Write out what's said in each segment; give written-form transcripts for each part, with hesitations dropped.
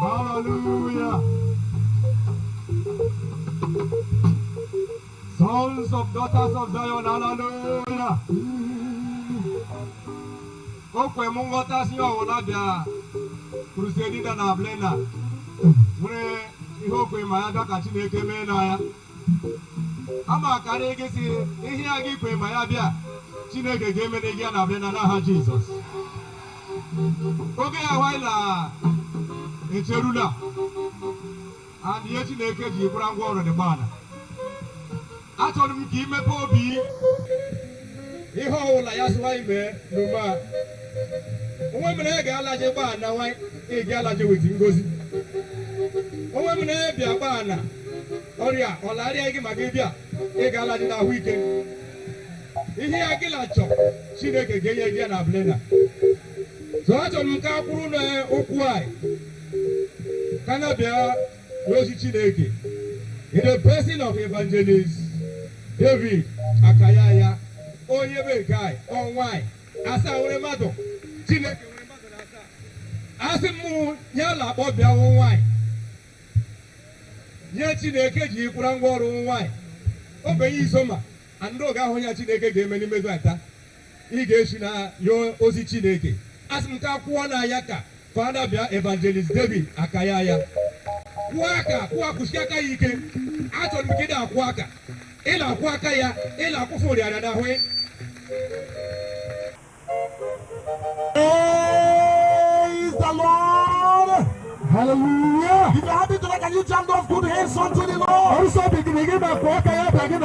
Hallelujah. Sons of daughters of Zion, hallelujah. Okwe mungota si owola bia crusade da na blena. Mure ihokwe ma ya ka Chineke me na ya. Ama kare gesi ihe agi kwe ma ya bia Chineke ga eme gi na blena na ha Jesus. Oge ya waila echerula. And ye Chineke ji bura ngwa ọrụ dị gbana. Achọrọ m ka imepe obi ihe ọwụla ya sụwa ime n'ụma onwe mere ga-alaje gbana nwa ị ga-alaje weti ngozi onwe mere bịa gbana ọrịa ọlarịa gị maka ịbịa ị ga-alaje n'ahụ ike ihe ya gị lachọ Chineke ga-enye gị na blena so achọrọ m ka akwụrụ n'okwu anyị ka na bịa n'ozi Chineke in the person of evangelist David Akayaya onye bekai onwai asa were mmadụ Chineke were mmadụ na asa asị m ya la akpọ bịa nwanyị nye Chineke ji ikwura ngwa ọrụ nwanyị obenye isoma ndị oge ahụ ya Chineke ga-eme n'imezu ata ị ga-esi na yo ozi Chineke asị m ka kwụọ na ya ka Father bịa evangelist David Akayaya kwụọ aka kwụọ akwụsị aka ya ike achọrọ m gị na-akwụ aka ila akwụ aka ya ila akwụfọ ụrịara n'ahụ. Praise the Lord. Hallelujah. If you're happy tonight, can you jump off good hands unto the Lord? Also begin by akwụ aka ya begin.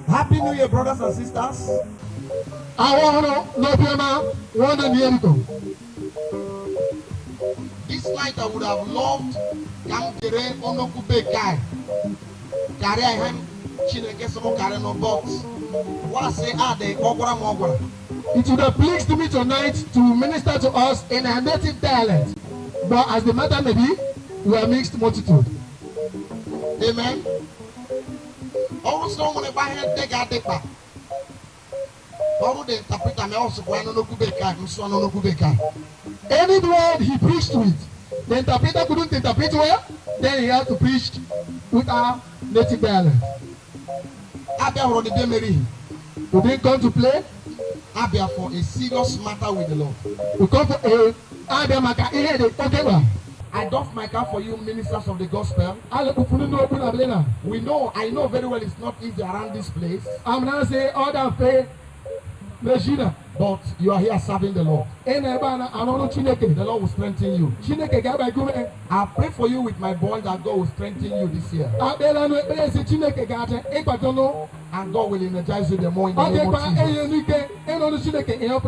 Happy New Year, brothers and sisters. This night I would have loved Kamkere Onokubekai. Carry him, Chineke Samo Kareno box. What say are they? It would have pleased me tonight to minister to us in our native dialect. But as the matter may be, we are mixed multitude. Amen. Also, when I buy him, take a deeper. Any word he preached with, the interpreter couldn't interpret well, then he had to preach with our native dialect. We didn't come to play. Abia for a serious matter with the Lord. We come for a I doff my cap for you, ministers of the gospel. We know, I know very well it's not easy around this place. I'm not saying all that faith. But you are here serving the Lord. The Lord will strengthen you. I pray for you with my boy that God will strengthen you this year. And God will energize you the more in the name of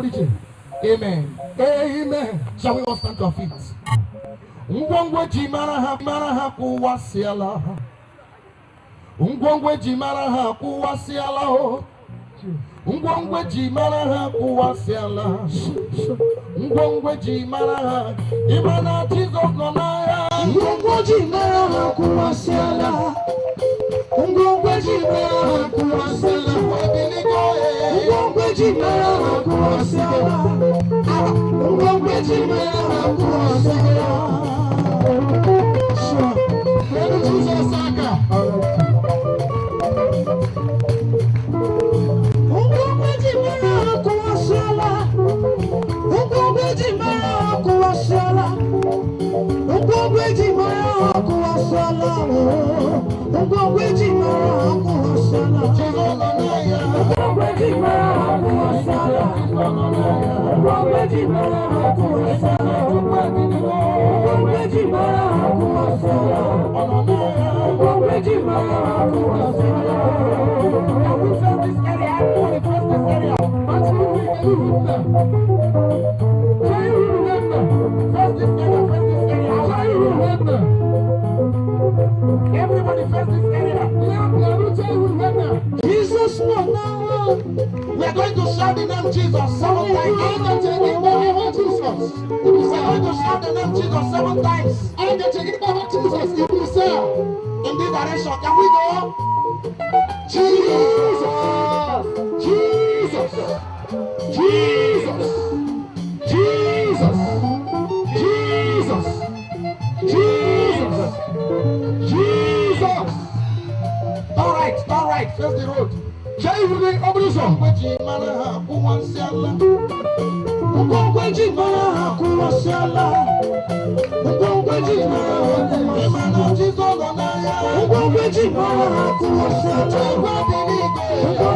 Jesus. Amen. Amen. Shall we all stand to our feet? Ngwongwe jimara ha kuwasiala ho. Ngwongwe jimara ha kuwasiala. Ngwongwe jimara ha imana Jesus no na ya. Ngwongwe jimara ha kuwasiala. Ngwongwe jimara ha kuwasiala. Ngwongwe jimara ha kuwasiala. Ngwongwe jimara ha kuwasiala. Jesus Saka. area. But you remember. Can you remember? First this area, first this area. Can you remember? Everybody first this area. Jesus no now. We are going to shout the name Jesus 7 times. We are going to shout the name Jesus 7 times. In this direction, can we go? Jesus, Jesus, Jesus, Jesus, Jesus, Jesus, Jesus. All right, face the road. Jai Hudi Obriso. Kweji mara kuwasiala. Kweji mara kuwasiala. Kweji mara kuwasiala. Jesus onaya. Kweji mara kuwasiala.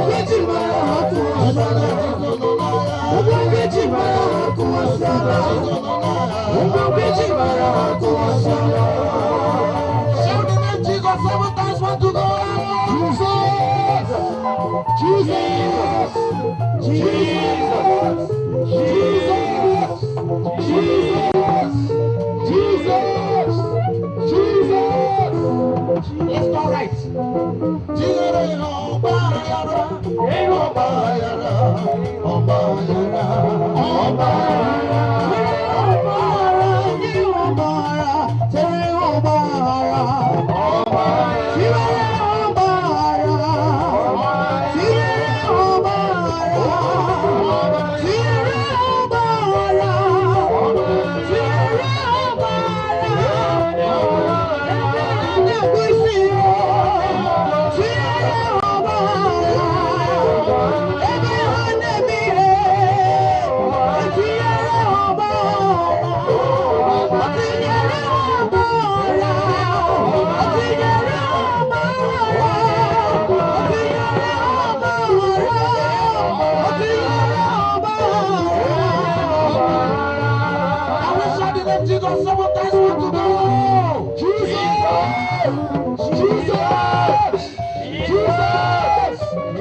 Kweji mara kuwasiala. Kweji mara kuwasiala. Kweji mara kuwasiala. Shout the name Jesus 7 times. 1 to go. Jesus, Jesus, Jesus, Jesus, Jesus, Jesus. Let's go right. Jesus, 7 times. 1 to go. Jesus, Jesus,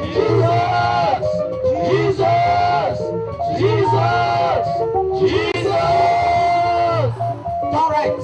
Jesus, Jesus, Jesus, Jesus. All right.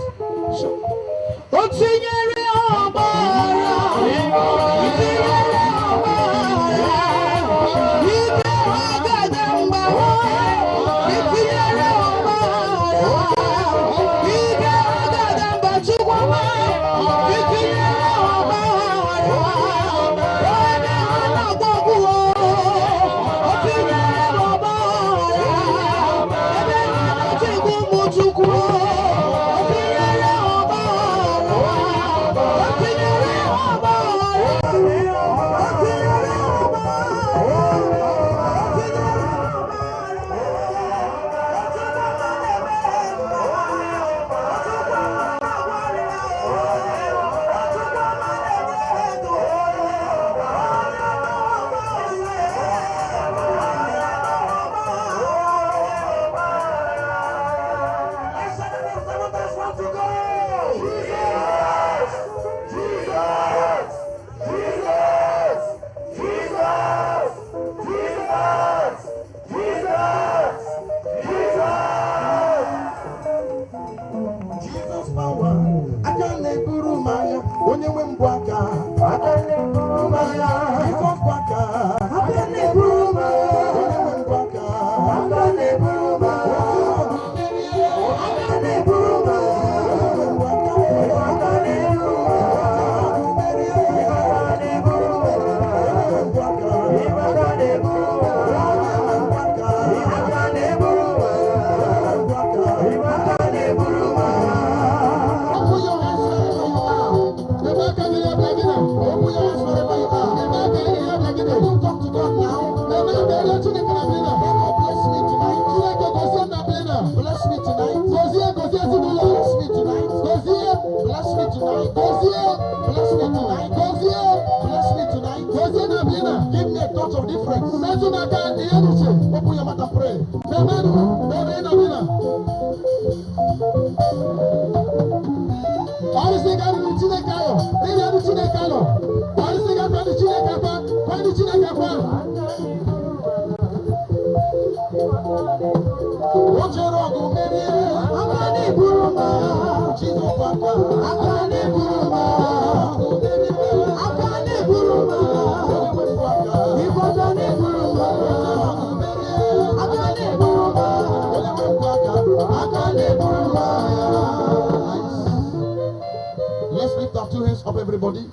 Open your mouth and pray. Let's lift our two hands up, everybody.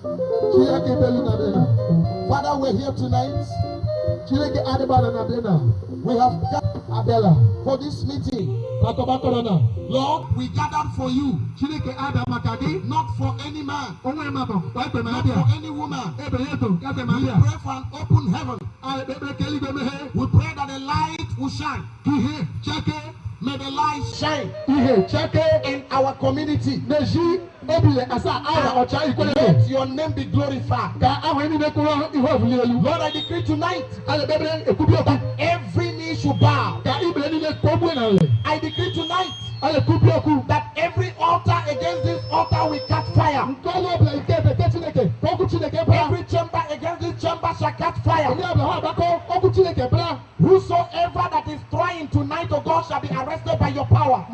Father, we're here tonight. We have gathered for this meeting. Lord, we gathered for you, not for any man, not for any woman. We pray for an open heaven. We pray that the light will shine. May the light shine in our community. Let your name be glorified. Lord, I decree tonight that every knee should bow. I decree tonight that every altar against this altar will catch fire. Every chamber against this chamber shall catch fire. Whosoever that is trying tonight, oh God, shall be arrested by your power.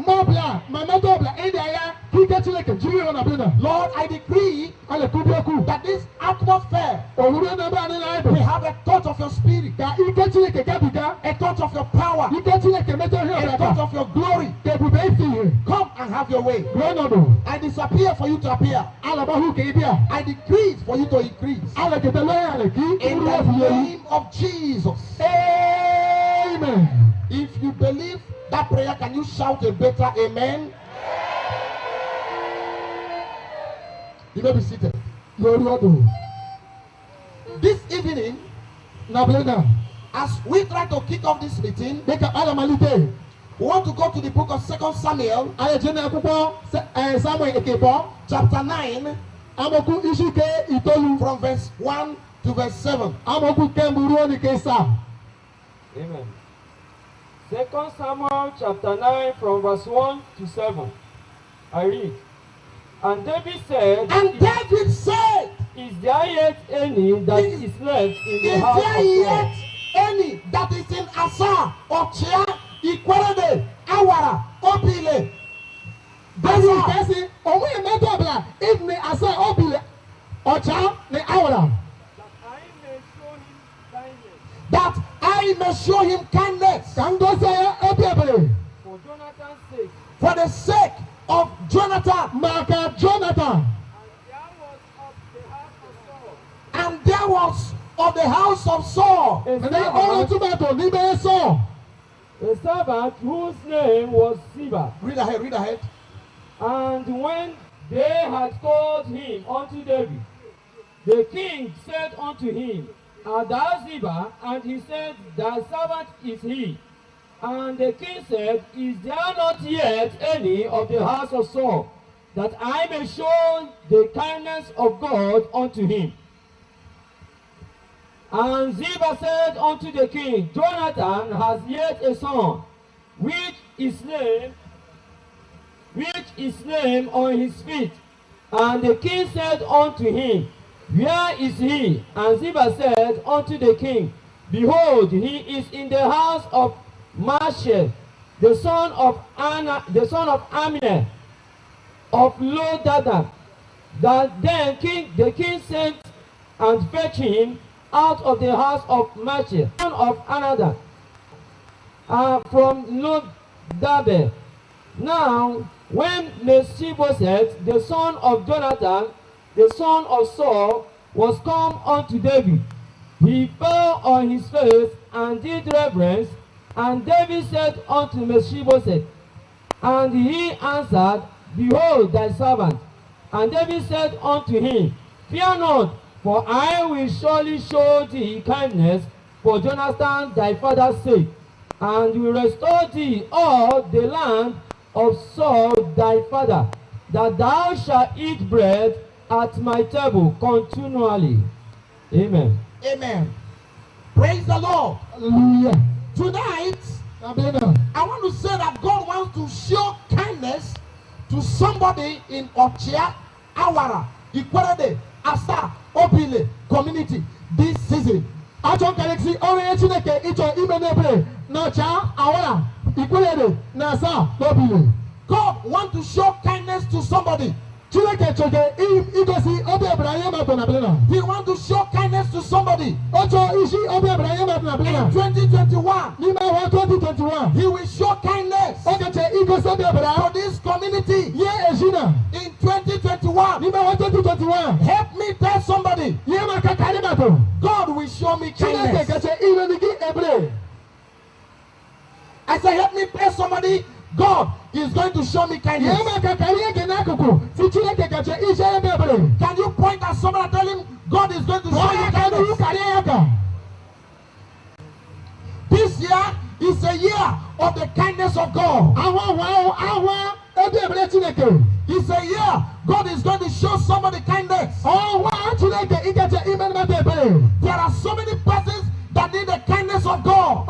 Lord, I decree that this atmosphere we have a touch of your spirit, a touch of your power, a touch of your glory. Come and have your way. I disappear for you to appear. I decrease for you to increase. In the name of Jesus. Amen. If you believe that prayer, can you shout a better amen? You may be seated. This evening, as we try to kick off this meeting, we want to go to the book of 2 Samuel, chapter 9, from verse 1 to verse 7. Amen. 2 Samuel chapter 9 from verse 1 to 7. I read. And David said, Is there yet any that is left in the house of God? Is there yet any that is in Asa, Ochia, Ikwerede, Awara, Obile? That I may show him kindness. For Jonathan's sake. For the sake of Jonathan. And there was of the house of Saul. A servant whose name was Ziba. Read ahead. And when they had called him unto David, the king said unto him, Art thou Ziba? And he said, Thy servant is he. And the king said, Is there not yet any of the house of Saul, that I may show the kindness of God unto him? And Ziba said unto the king, Jonathan has yet a son, which is lame on his feet. And the king said unto him, Where is he? And Ziba said unto the king, Behold, he is in the house of Mashel, the son of Aminah, of Lo-Debar. That then the king sent and fetched him out of the house of Mashel, son of Anadah, from Lo-Debar. Now, when Mephibosheth, the son of Jonathan, the son of Saul, was come unto David, he fell on his face and did reverence. And David said unto Mephibosheth, and he answered, Behold thy servant. And David said unto him, Fear not, for I will surely show thee kindness for Jonathan thy father's sake, and will restore thee all the land of Saul thy father, that thou shalt eat bread at my table continually. Amen. Amen. Praise the Lord. Hallelujah. Tonight, I want to say that God wants to show kindness to somebody in Ochia, Awara, Ikwerede, Asa, Obile community this season. Friday, Nasa, Nobile. God want to show kindness to somebody. He want to show kindness to somebody. In 2021, he will show kindness to this community. In 2021, help me tell somebody, God will show me kindness. I say, help me tell somebody, God is going to show me kindness. Can you point at somebody and tell him, God is going to show you kindness? This year is a year of the kindness of God. It's a year God is going to show somebody kindness. There are so many persons that need the kindness of God.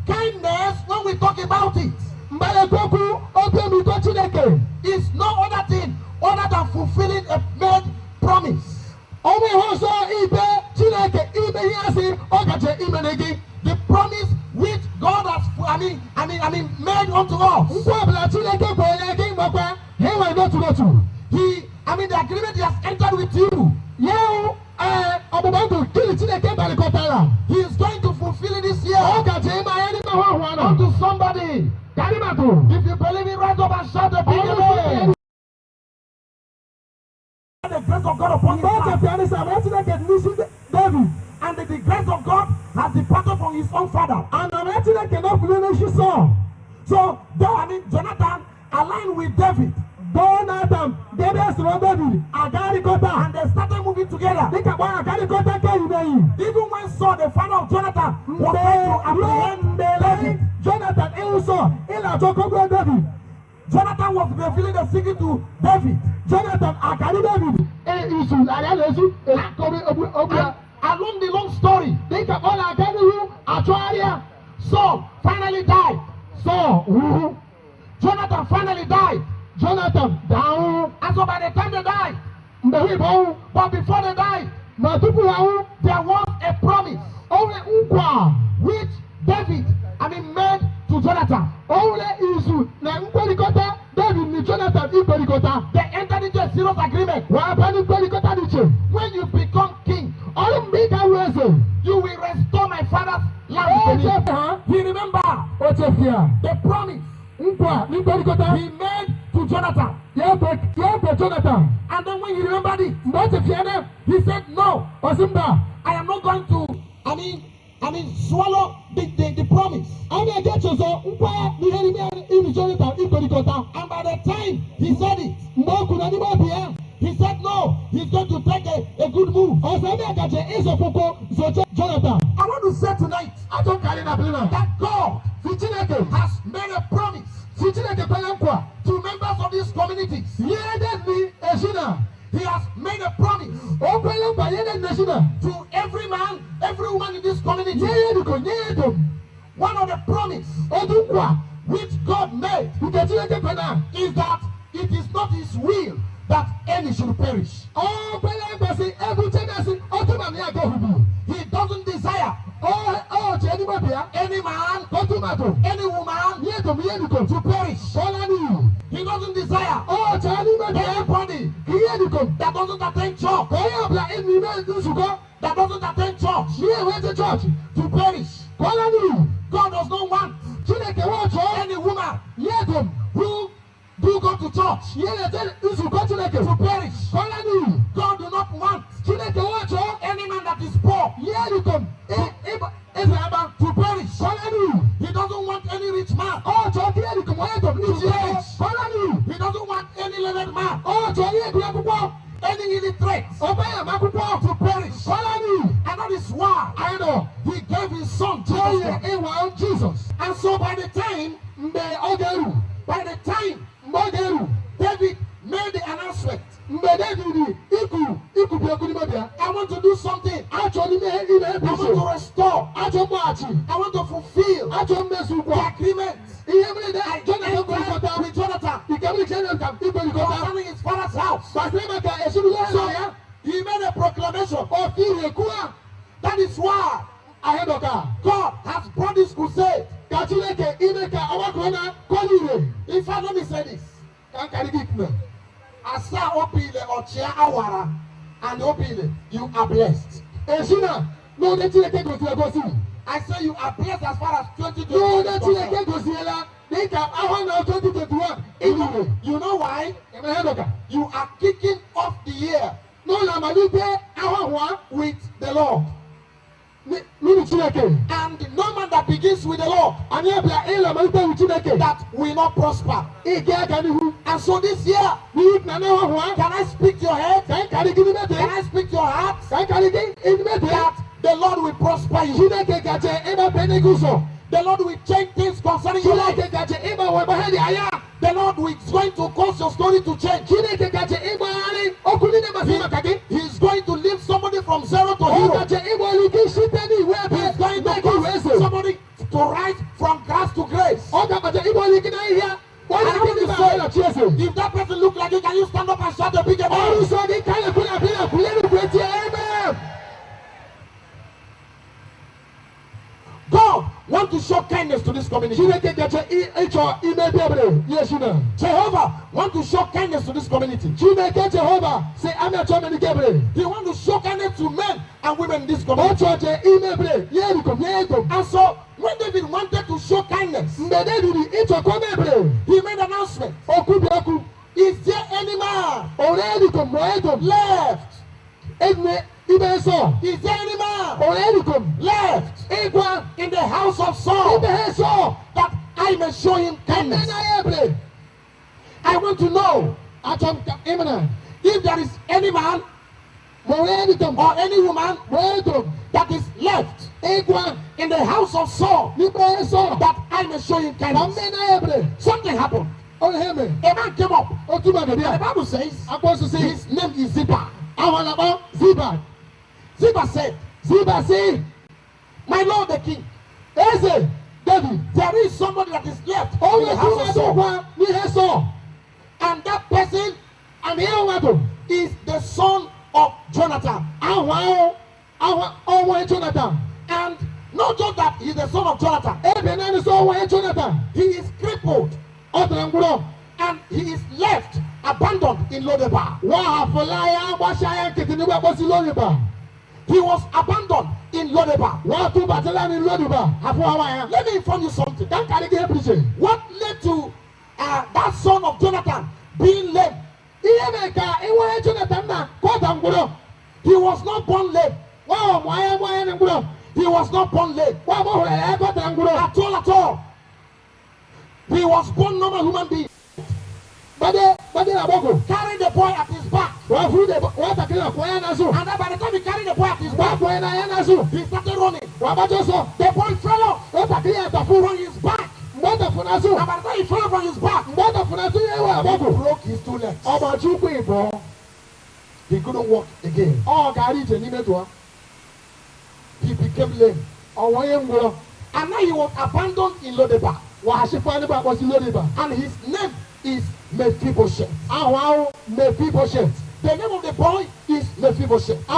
Kindness, when we talk about it, is no other thing other than fulfilling a made promise. The promise which God has, made unto us. The agreement he has entered with you. He is going to fulfill it this year. Unto somebody. If you believe it, rise up and shout a big amen. The grace of God upon his life. And the grace of God has departed from his own father. So, Jonathan aligned with David. And they started moving together. Even when Saul, the father of Jonathan, was trying to apprehend David, Jonathan was revealing the secret to David. Along the long story, Saul finally died. Jonathan finally died. Jonathan down. And so by the time they died, but before they died, there was a promise which David made to Jonathan. They entered into a serious agreement. When you become king, you will restore my father's land. He remembered the promise he made to Jonathan. And then when he remembered it, he said, no, I am not going to, swallow the promise. And by the time he said it, he said no, he's going to take a good move. I want to say tonight that God has made a promise to members of this community. He has made a promise to every man, every woman in this community. One of the promise which God made is that it is not his will that any should perish. He doesn't desire any man, any woman to perish. He doesn't desire anybody that doesn't attend church, to perish. God does not want any woman who do go to church to perish. God do not want any man that is poor to perish. He doesn't want any rich man to perish. He doesn't want any learned man, any illiterate to perish. And that is why he gave his son Jesus. And so by the time David made the announcement, I want to do something. I want to restore. I want to fulfill the agreement with Jonathan concerning his father's house. So he made a proclamation. That is why God has brought this Can't carry it. Asa opile ochia awara and opile, you are blessed. Eshina, no let you take go. I say you are blessed as far as 2021. No let you go see. They can hour now 2021. Anyway, you know why? You are kicking off the year. No lamalite hour with the Lord. And no man that begins with the Lord that will not prosper. And so this year, can I speak to your head? Can I speak to your heart? That the Lord will prosper you. The Lord will change things concerning your life. The Lord is going to cause your story to change. He's going to lift somebody from zero to hero. He's going to cause somebody to rise from grass to grace. If that person looks like you, can you stand up and shout a big amen? God want to show kindness to this community. Jehovah want to show kindness to this community. He want to show kindness to men and women in this community. And so when David wanted to show kindness, he made an announcement. Is there any man left? Is there any man left in the house of Saul that I may show him kindness? I want to know if there is any man or any woman that is left in the house of Saul that I may show him kindness. Something happened. A man came up. The Bible says his name is Ziba. Ziba said, my Lord the King, David, there is somebody that is left in the house of Saul. And that person is the son of Jonathan. And not just that he's the son of Jonathan, he is crippled and he is left abandoned in Lodebar. He was abandoned in Lodebar. Let me inform you something. What led to that son of Jonathan being lame? He was not born lame. He was not born lame at all. He was born normal human being. Carry the boy at his back. And then by the time he carried the boy at his back, he started running. The boy fell off from his back. And by the time he fell from his back, he broke his two legs. He couldn't walk again. He became lame. And now he was abandoned in Lodebar. And his name is Mephibosheth. The name of the boy is Mephibosheth.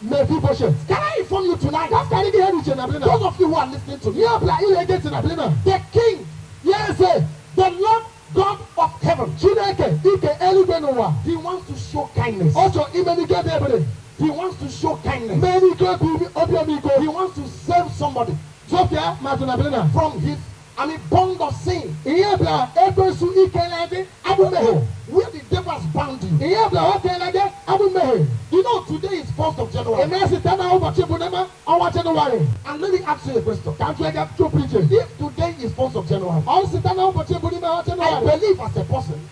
Mephibosheth. Can I inform you tonight? Those of you who are listening to me, the king, the Lord God of heaven, he wants to show kindness. He wants to show kindness. He wants to save somebody from his bond of sin. Where the devil has bound you. You know, today is 1st of January. And let me ask you a question. If today is 1st of January, I believe as a person,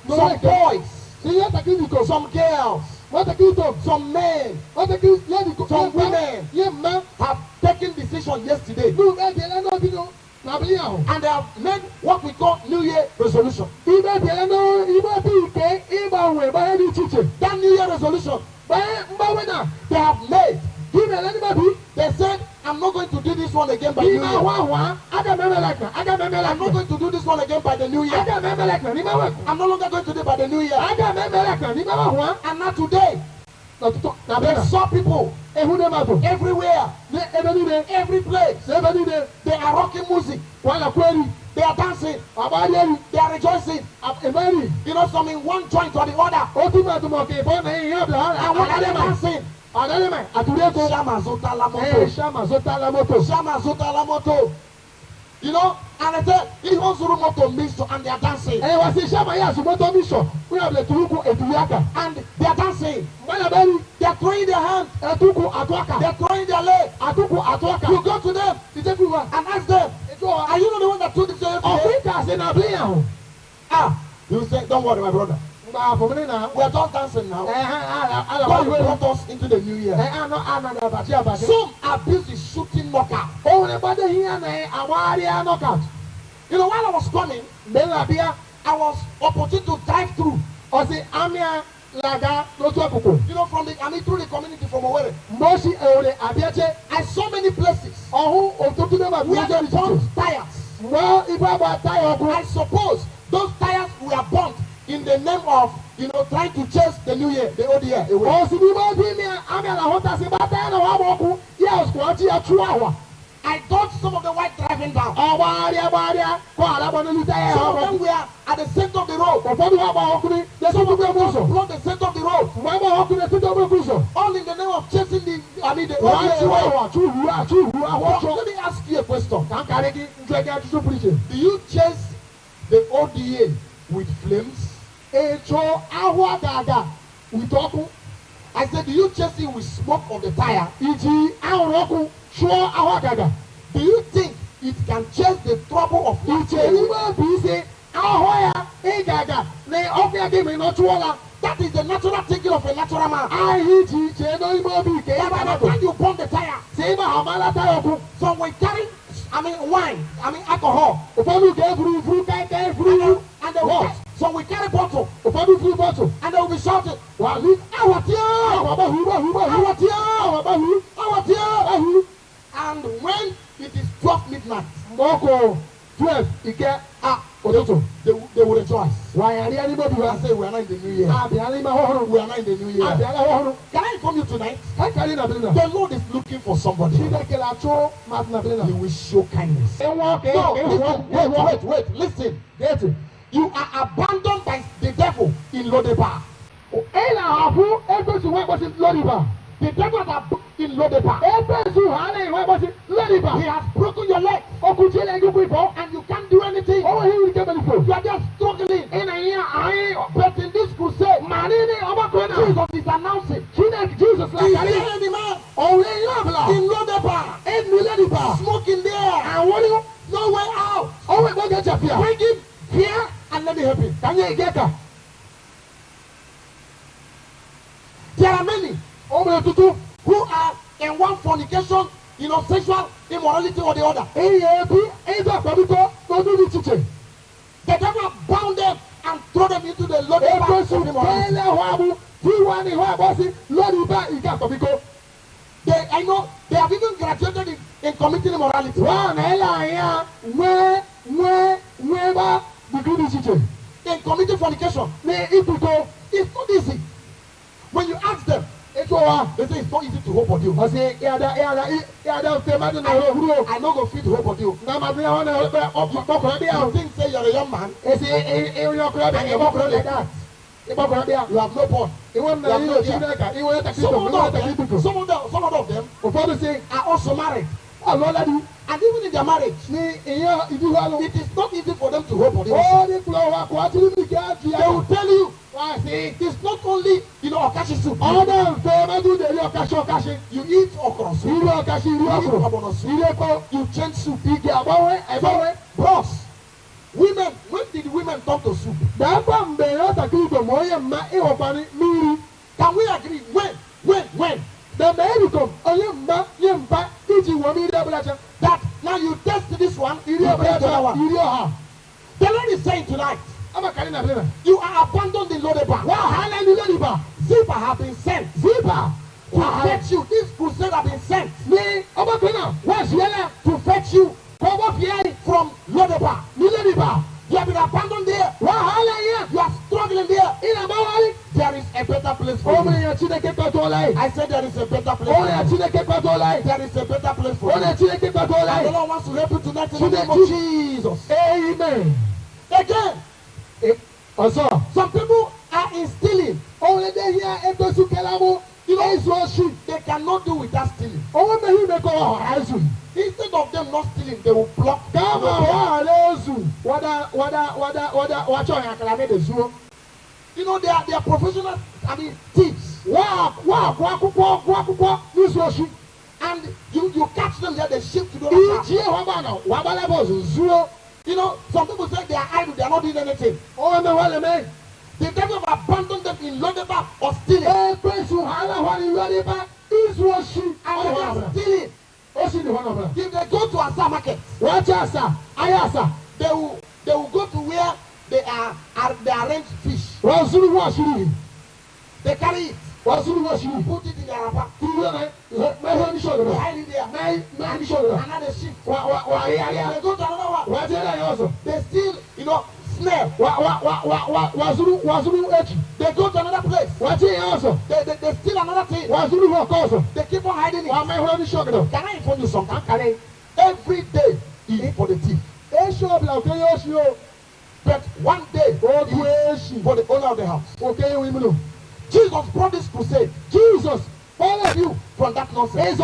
some boys, some girls, some men, some women have taken decision yesterday. And they have made what we call New Year resolution. That New Year resolution, they have made. They said, I'm not going to do this one again by New Year. I'm not going to do this one again by the New Year. I'm no longer going to do it by the New Year. And not today. They saw people everywhere, every place. They are rocking music. They are dancing. They are rejoicing. bẹ́ẹ̀ni. You know, some in one joint or the other. Ó tún bẹ̀ túmọ̀ kì í bọ́ ní ìyá ọ̀bìlà. And what are they dancing? Àdánimẹ̀ àtúndéko. Shama Zota Lamoto. Ṣáma Zota Lamoto. Shama Zota Lamoto. You know, and I said, he wants to moto mixture and they are dancing. Wá sí Ṣáma yà sùn mọ́tò mission. Wíwá bìlẹ̀ turuku ètùyàkà. And they are dancing. Bọ́lá bẹ́ẹ̀ni. They are throwing their hands. Ẹ̀túkù àtúwàkà. They are throwing their leg. Àtúkù àtúwàkà. You go to them and ask them, are you not the one that told this to them? Ọ̀fíìkà sí nà bí yàn. Ah, you say, don't worry, my brother. Gba àfọ̀mọ́lẹ́ náà. We are just dancing now. Àlàbà God ìwé brought us into the new year. àná àbàtì àbàtì. Some are busy shooting knockout. Òun ẹ̀gbọ́dọ̀ yín àná àwọn àríyá knockout. You know, while I was coming, Bẹ́ẹ̀ni àbíyá. I was opportune to drive through. Ọ̀sìn àmìà làgà lójú àkókò. You know, through the community from Owerri. Mbọ́sí èrè àbíyẹ́chẹ́. I saw many places Ọ̀hún òtútù náà máa where gbé they burnt tires. Mọ ibà bá táyà ọkùnrin. I suppose those tires were burnt in the name of, you know, trying to chase the new year, the old year away. Ọ̀sìn ní bá bí mi àmì àlàhó ta sí bá táyà náà wà bọ̀ ọkùn yẹ ọ̀sùn àti ẹ̀tú àwà. I dodged some of the white driving down. Ọ̀wọ́ àríyá kọ́ àlábọ̀ nínú táyà Some of ọkùn. them were at the center of the road. Ọ̀fọ́dún wà bọ̀ ọkùnrin lẹ́sọ̀ Some tó of gbé them mú was sọ. blocked the center of the road. Wà bọ̀ ọkùnrin lẹ́sọ̀ tó gbé mú sọ. All in the name of chasing the old Wà á year ti wá away. wà túhù àwọn So sọ. let me ask you a question. Kàńkàrí kí n jẹ́ kí a tútù píríṣẹ̀. Do you chase the old year with flames? Ètò ahọ́ àgàgà ìtọ́kùn. I said, do you chase it with smoke of the tire? Ìjì àrùn ọkùn ṣọ́ ahọ́ àgàgà. Do you think it can chase the trouble of life Ìjì èyí away? máa bí ṣe ahọ́ ya ìgàgà ní ọkùnrin àgbèmí náà tú ọ̀la. That is the natural thinking of a natural man. Àyè ìjì ìjì ẹ̀nà ìmọ̀ bí ìké But by the ìgbàlódé. time you burn the tire, Ṣé ìmọ̀ àmọ́ alátayọ̀ kù? some will carry, wine, alcohol. Òfòdù kẹ́ furu kẹ́kẹ́ furu. And they will, some will carry bottle. Òfòdù furu bọ́tù. And they will be shouting, Wà ní "Our dear! àwọn bá hu bá hu bá hu. Our dear! Àwọn bá hu Our dear!" bá hu. And when it is 12 midnight, Mọ́kò 12 ìkẹ́ òtútù. they will rejoice. Wà yàrá yẹn ní bọ́dù wa. And say, we are not in the new year. Àbíyá ní ma họ́rùn. We are not in the new year. Àbíyá ní họ́rùn. Can I inform you tonight? Káàkiri nàbìlì nà. The Lord is looking for somebody. Chineke na-achụ mmadụ nàbìlì nà. He will show kindness. Ịnwụ ọka No, ịhụ. wait, listen. Gẹ̀ẹ́tì. You are abandoned by the devil in Lodebar. Ị na-ahụ egosi nwa mkpọsi lọrịba. The devil that in Lodebar. Egosi ha na nwa mkpọsi lọrịba. He has broken your leg Okwu Chineke kwụ ifọ. and you can't do anything. Ọnwa ihe nwere ike melifo. You are just struggling. Ị na ihe anyị But in this crusade, ma nini ọgbakọ na. Jesus is announcing. Chineke Jizọs Is na-akarị. there any man Ọwụrụ ihe ọbụla. in Lodebar Enu lọrịba. smoking there? Anwụrụ. No way out. Ọnwa igbo ga-echefia. Bring him here and let me help him. Ka anyị ege ka. There are many O nwere ọtụtụ. who are in one fornication, sexual immorality or the other. Ihe ebi ịdọ akpabiko n'ọdụ dị iche iche. The devil bound them and throw them into the Lodebar Egosi of immorality. kele hụ abụ tiwa ni hụ abọsi lọrịba ike akpabiko. I know they have even graduated in committing immorality. Wọ́n na-ele anya nwee ba digiri dị iche iche. In committing fornication. N'ịkwụkọ It's not easy. When you ask them, ịtụ ụwa. they say it's not easy to hold body. Ọsị yada mfe mmadụ na ohuru o. I no go fit hold body. Na mmadụ ya ọ na-ekpe ọkpọkọrọ dị You ahụ. think say you're a young man, Esi onye ọkọrọ bịa ịgbọkọrọ dị that. Ịgbọkọrọ dị ahụ. you have no born. Iwe m na ihe Chineke iwe takị Some ikpoko of iwe takị ikpoko. of them Ụfọdụ sị are also married. alụọla di. And even in their marriage, Ní ihe idihu alụ. it is not easy for them to hold body. Ó ní kúlọ̀ ụwa kụọ tiri mmiri ka ji They ya. will tell you, Wá sí. it's not only, okashi soup. Ọdọ mfe mmadụ na-eri ọkashi. You eat okra soup. Iri ọkashi iri You eat ọkụrụ. ogbono soup. Iri ekpo. You change soup. Ị ga-agbanwe agbanwe. Bros, women, when did women turn to soup? Dakwa mgbe nwatakịrị Igbo ma onye mma ịghọkwara mmiri. Can we agree? When? Na mgbe erikom onye mma nye mba iji wụọ mmiri ọbụlacha. That now you test this one, Iri you test the other ọbụlacha one. iri ọha. The Lord is saying tonight, Amakarị na bịa. you are abandoned in Lodebar. Wa ha na ndị Lodiba. Ziba have been sent Ziba. to fetch you. This crusade have been sent Ní ọgbakọ náà wọ́n ṣiẹ́lẹ̀ to fetch you kọ́wọ́ fìyà from Lodebar. ní Lodiba. You have been abandoned there. Wa ha na ihe. You are struggling there. Ị na-agba wali. There is a better place for Ụmụ you. ya Chineke kpatụọla anyị. I said there is a better place Ụmụ ya for you. Chineke kpatụọla anyị. There is a better place for Ụmụ ya you. Chineke kpatụọla And the anyị. Lord wants to help you tonight in the name of Chineke. Jesus. Amen. Again, Also, some people are instilling. Only they hear Edosu Kelamo. You know, they cannot do without stealing. Instead of them not stealing, they will block. You know, they are professional, I mean, thieves. And you catch them there, they shift to the other. You know, some people say they are idle, they are not doing anything. The devil have abandoned them in Lodeba or stealing. And they are stealing. If they go to Asa market, they will go to where they arrange fish. They carry it. Put it in their wrapper. Hide it there. Another ship. They go to another one. They steal, you know, snail. They go to another place. They steal another thing. They keep on hiding it. Can I inform you something? Every day is for the thief. But one day is for the owner of the house. Jesus brought this crusade. Jesus, all of you from that nonsense. He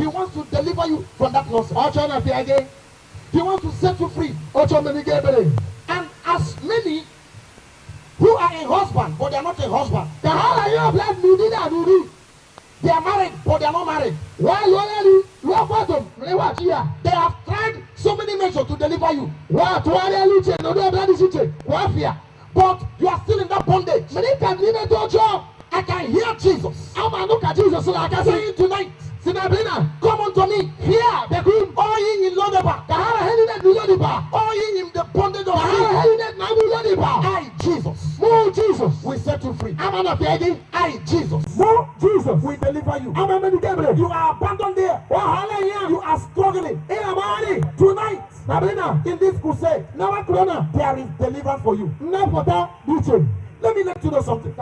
wants to deliver you from that nonsense. He wants to set you free. And as many who are a husband, but they are not a husband. They are married, but they are not married. They have tried so many measures to deliver you. But you are still in that bondage. I can hear Jesus. Saying tonight, come unto me. Here, all ye in Lodeba. All ye in the bondage of sin. I, Jesus. We set you free. I, Jesus. We deliver you. You are abandoned there. You are struggling. Tonight, in this crusade, there is deliverance for you. Let me let you know something.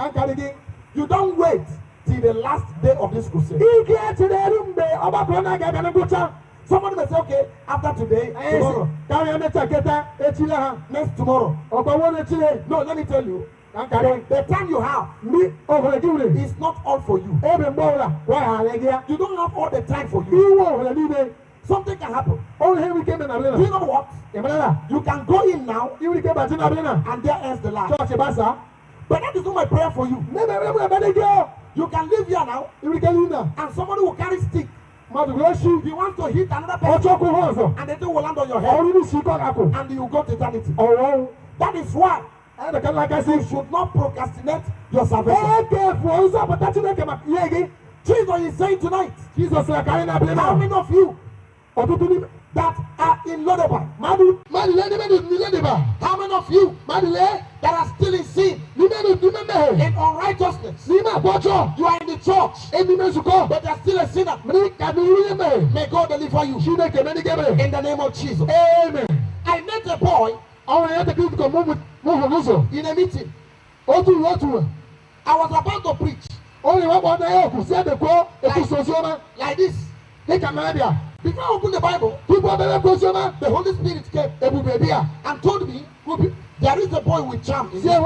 You don't wait till the last day of this crusade. Somebody may say, okay, after today, next tomorrow. No, let me tell you. The time you have is not all for you. You don't have all the time for you. Something can happen. Do you know what? You can go in now and there ends the line. But that is not my prayer for you. You can live here now and somebody will carry stick. He wants to hit another person and the thing will land on your head and you go to eternity. That is why you should not procrastinate your salvation. Jesus is saying tonight, how many of you that are in Lodeba? How many of you that are still in sin, in unrighteousness? You are in the church, but you are still a sinner. May God deliver you in the name of Jesus. Amen. I met a boy in a meeting. I was about to preach like this. Before I opened the Bible, the Holy Spirit came and told me, there is a boy with charm. I said,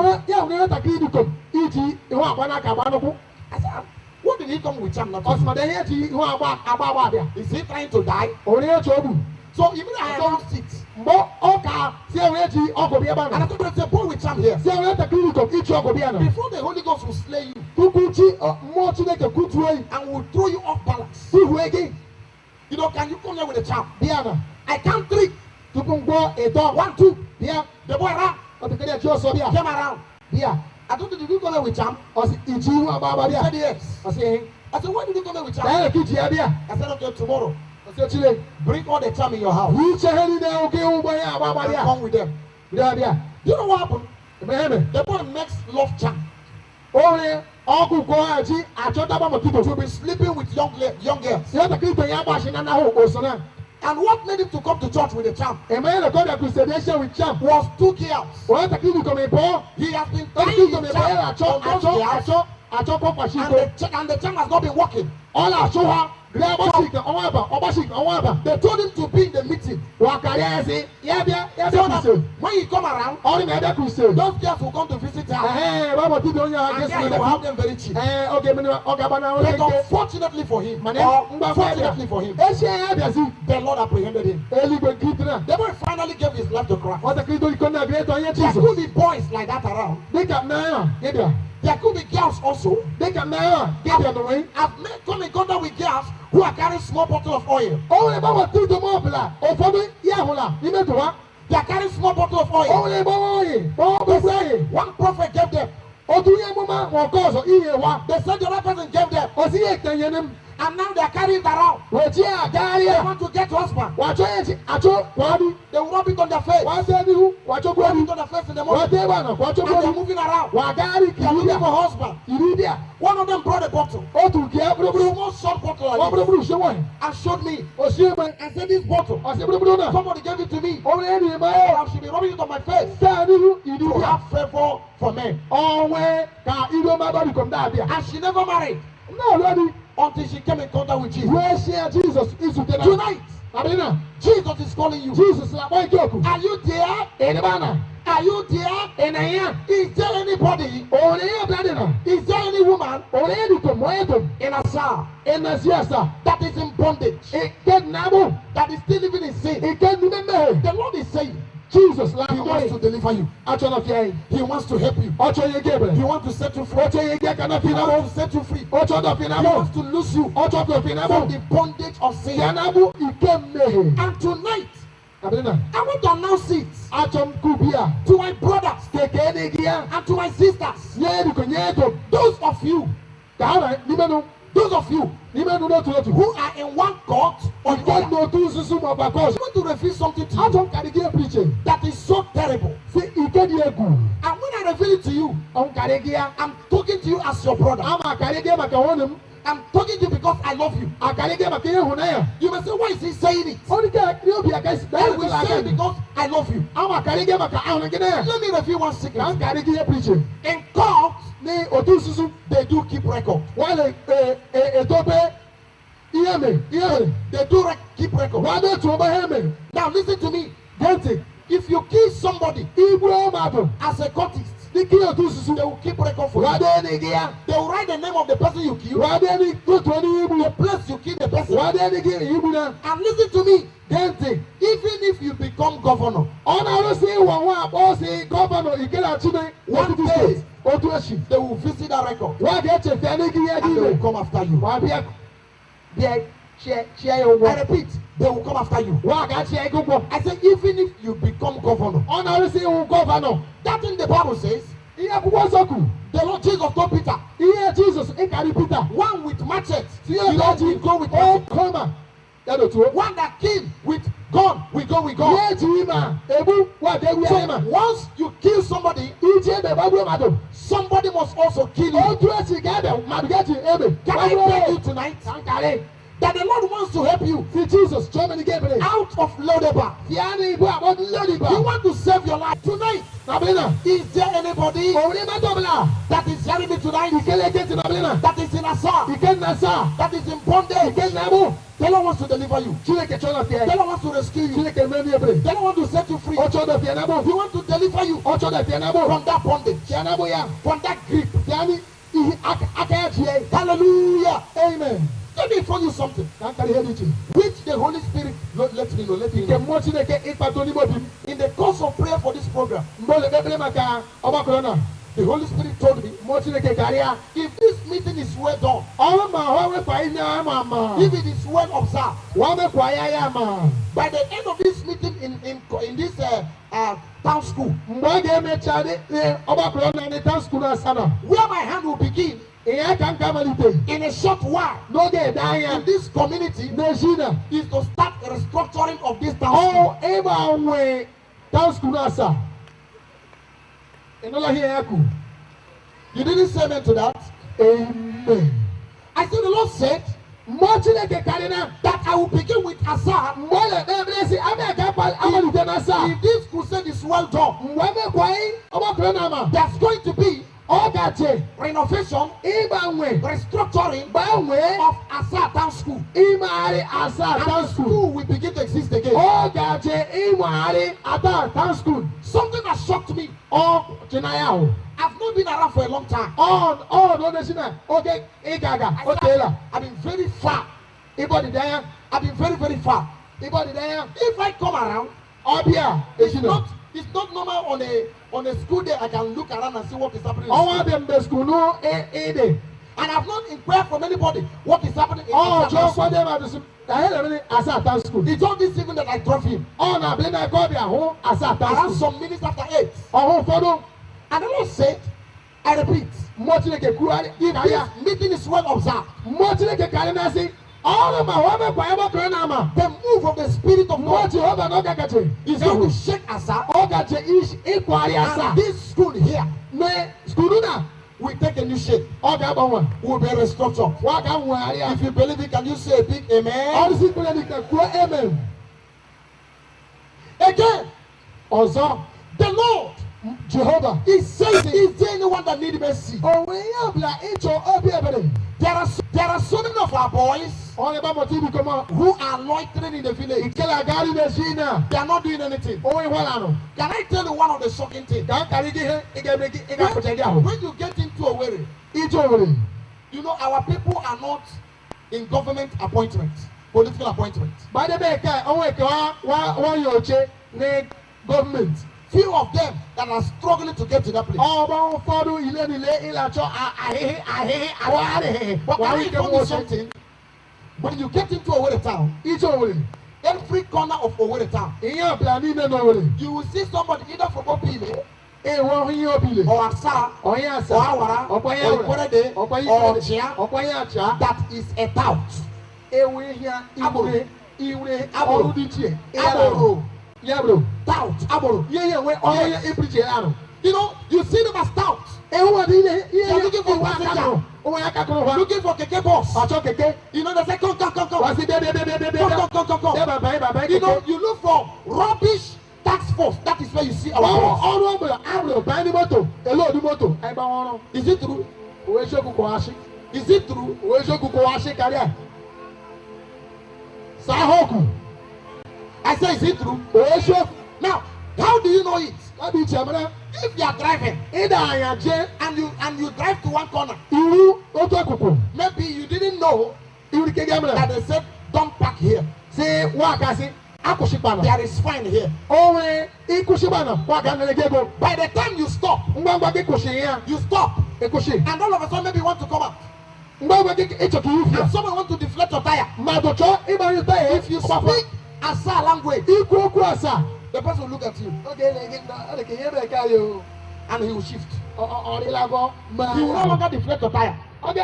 what did he come with charm? Is he trying to die? So even I announced it. And I thought there's a boy with charm here. Before the Holy Ghost will slay you and will throw you off balance. You know, can you come here with a charm? I count 3. 1, 2. The boy ran. Came around. I told you, did you come here with charm? He said yes. I said, why did you come here with charm? I said, okay, tomorrow. Bring all the charm in your house. And come with them. You know what happened? The boy makes love charm. To be sleeping with young girls. And what made him to come to church with a charm was 2 girls. He has been tying his charm on those girls, and the charm has not been working. They told him to be in the meeting meeting. So that when you come around, those girls will come to visit her. And there you will have them very cheap. But unfortunately for him, fortunately for him, the Lord apprehended him. The boy finally gave his life to Christ. There could be boys like that around. There could be girls also. I've come in contact with girls who are carrying small bottle of oil. They are carrying small bottle of oil. They say one prophet gave them. They said the other person gave them. And now they are carrying it around. They want to get husband. They will rub it on their face. Rub it on their face in the morning. And they are moving around. They are looking for husband. One of them brought a bottle. Small short bottle like this. And showed me. And said this bottle. Somebody gave it to me. I should be rubbing it on my face. To have favor for men. And she never married. Until she came in contact with Jesus. Tonight, Jesus is calling you. Are you there? Are you there? Is there anybody? Is there any woman in Asa that is in bondage? That is still living in sin? The Lord is saying, Jesus, He wants to deliver you. He wants to help you. He wants to set you free. He wants to set you free. He wants to loose you from the bondage of sin. And tonight, I want to announce it to my brothers and to my sisters. Those of you who are in one court or the other, I want to reveal something to you that is so terrible. And when I reveal it to you, I'm talking to you as your brother. I'm talking to you because I love you. You may say, why is he saying it? I will say it because I love you. Let me reveal one secret. In court, they do keep record. They do keep record. Now listen to me. If you kill somebody as a courtist, they will keep record for you. They will write the name of the person you killed, the place you killed the person. And listen to me. Even if you become governor, one day they will visit that record and they will come after you. I repeat, they will come after you. I say, even if you become governor, that in the Bible says, the Lord Jesus told Peter, one with machete, you don't go with machete. One that killed with gun, we go with gun. So once you kill somebody, somebody must also kill you. Can I tell you tonight that the Lord wants to help you out of Lodebar? He wants to save your life tonight. Is there anybody that is hearing me tonight that is in Asa, that is in bondage? The Lord wants to deliver you. The Lord wants to rescue you. The Lord wants to set you free. He wants to deliver you from that bondage, from that grip. Hallelujah. Amen. Let me inform you something. Which the Holy Spirit let me know. In the course of prayer for this program, the Holy Spirit told me, if this meeting is well done, if it is well observed, by the end of this meeting in this town school, where my hand will begin, in a short while, in this community, is to start restructuring of this town school. You didn't say amen to that? Amen. I said the Lord said that I will begin with Asa. If this crusade is well done, there's going to be renovation, restructuring of Asa Town School. And the school will begin to exist again. Oh, gaje imwari at town school. Something that shocked me. Oh, chinaya. I've not been around for a long time. Oh, no, no, okay, igaga, okay, I've been very far. Ibody there, I've been very, very far. ibody there. If I come around, Obia, it's not normal on a school day. I can look around and see what is happening. Oh, I am the school no day. And I've not inquired from anybody what is happening. Oh, just for them at the I had a minute as at town school. It's all this evening that I drove him. Oh, now then I got their home as at town Around school. some minutes after 8. Oh, follow. And the Lord said, I repeat, Much like a kuari, this meeting is well observed. much like a kalinasi. All of my woman, Bible Granama. The move of the Spirit of Much God over no gagache. is going to shake us up. Oh, gache ish equally as And this school here me schooluna. will take a new shape. Oh, Gabon. Will be restructured. Waka waria. If you believe it, can you say a big All amen? the people that can go amen. Again, Also, the Lord Jehovah. is saying, is there anyone that need mercy? Oh, we have la intro obi ebere. There are so many of our boys On about my TV come on. who are loitering in the village. Ikela gari de China. They are not doing anything. Oh, we want to. Can I tell you one of the shocking things? Can carry the ega protect When you get into a worry, Ito over. you know our people are not in government appointments, political appointments. By the way, wa yo che ne government. Few of them that are struggling to get to that place. Oh, ba fodu ile ila cho aware. But can I inform you something? When you get into Owerri town, Ito over. every corner of Owerri town, Iya plani ne no over. you will see somebody either from Opile E wo hin obile. or Asa Oya or sa. Awara or Oya Ikorede or Chia. Oya cha. That is a tout. Ewe hia Aboro. iure Aboro. oru di tie. Aboro. Yeah, bro. Tout. Aboro. Yeah, we all yeah preach aro. You know, you see them as tout. Ewa di le You're looking for passenger. O ya ka ko wa. Looking for keke boss. Acho keke. You know, they say, come. Wa si de. Come. De baba. You know, you look for rubbish tax force. That is where you see our boss. Ọrụ ọgbọ abụrụ baa ndị moto elo odi moto ebe ọrụ Is it true? owe eziokwu kọwashi Is it true? owe eziokwu kọwashi karịa saa ha okwu I say, is it true? owe eziokwu Now, how do you know it? ọ dị iche mere If you are driving ịda anya jee and you drive to one corner, iru otu akụkụ maybe you didn't know iru ike gị that mere they said don't park here. si wakasị akwụsịkpana There is fine here. o nwee ịkwụsịkpana waka nere gị ego By the time you stop, ngwa gị kwụsị ya you stop, ịkwụsị and all of a sudden maybe you want to come out, ngwa gị ịchọ ka iwu and someone want to deflect your tire. mmadụ chọọ ịgbanye taya If you speak Asa language, ikwu okwu asaa the person will look at you oge na-ege ọ dị ka ihe mere karịa o and he will shift. ọrịlagọ ma He will no longer deflect your tire. oge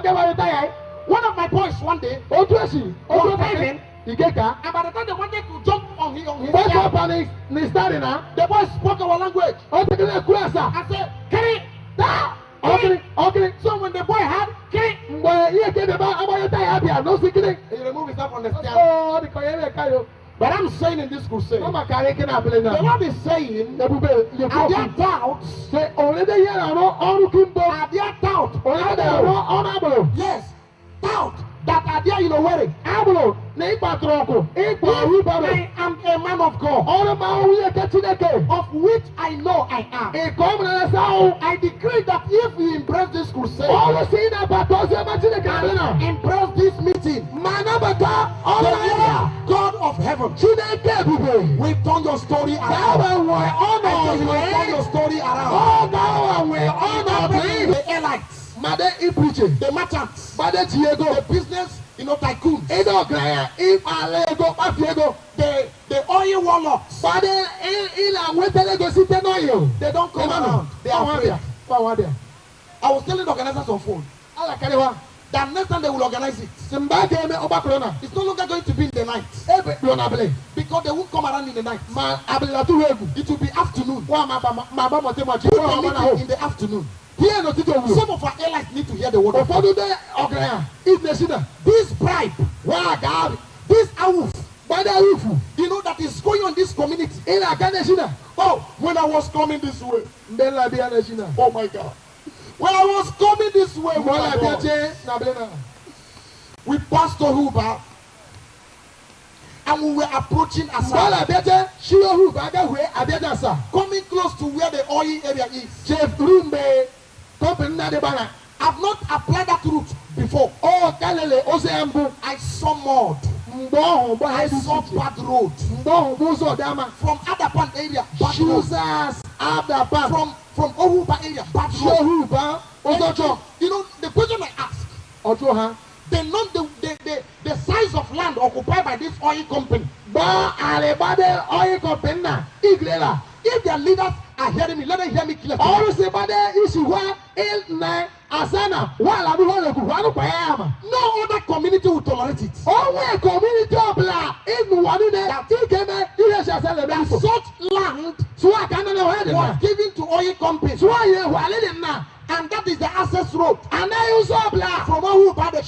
gbanye taya One of my boys one day, otu esi otu driving, ike ka and by the time they wanted to jump on his wake tire, up and ni stari na the boy spoke our language. o tegele ekwu asa I said, Kiri, da, ọkịrị So when the boy had Kiri, mgbe ihe ka edebe agbanye taya bịa n'osi kiri he removed his hand from the steering. ọ dị ka onye na-eka yo But I'm saying in this crusade, ọ maka anyị ike na-abịrị the na Lord is saying, ebube are there doubts? se onede ihe na-arụ ọrụ kimbo Are there doubts? onye na-arụ ọrụ agbụrụ Yes, doubt that are there in Owerri. agbụrụ na ịkpatụrụ ọkụ ịkpọ ọrụ bara I am a man of God, ọrụ ma ọhụ ihe ke chineke of which I know I am. ịkọ ọ mere sa ahụ I decree that if we embrace this crusade, ọrụ si na-abata ozi ọma chineke abịa na embrace this meeting, ma nabata ọrụ the ahịa God of heaven chineke ebube will turn your story around. ga-agbanwe I say he will turn ọnọdụ your story around. ọ ga-agbanwe ọnọdụ The Elites, made ịpụche the merchants, made ji ego the business, tycoons, ịdị ọgaranya ịkpala ego kpafi ego the oil warlocks, made ịla nwetara ego site n'ọyụ they don't come around. They are afraid. fawabịa I was telling the organizers on phone alakarịwa that next time they will organize it, si mgbe a ga-eme ọgbakọrọ na it's no longer going to be in the night ebe kpụrụ n'abalị because they won't come around in the night. ma abalị atụrụ egwu It will be afternoon. nwa ma agbamọte ma chi Put nwa the ọma na meeting ahụ in the afternoon. ihe n'ụtụtụ owuwe Some of our allies need to hear the word of God. ụfọdụ ndị ọgaranya idesi na This bribe, nwa ga-arị this awoof, gbada rufu that is going on in this community. ị na-aga n'esi na Oh, when I was coming this way, ndị nlabịa n'esi na oh my God. When I was coming this way, mgbe ọ my na-abịa God, chee n'abalị na with Pastor Huber, And we were approaching Asa. Wala abete shiyohu baga hwe abete Asa. Coming close to where the oil area is. Chef Rumbe company na de bana. I've not applied that route before. Oh kalele ose ambu. I saw mud. I saw bad road. From Adapan area, bad road. From Ohuba area, bad road. You know, the question I ask, they know the size of land occupied by this oil company. If their leaders are hearing me, let them hear me clearly. No other community will tolerate it. Such land was given to oil companies. And that is the access road. And I use from Ohuba the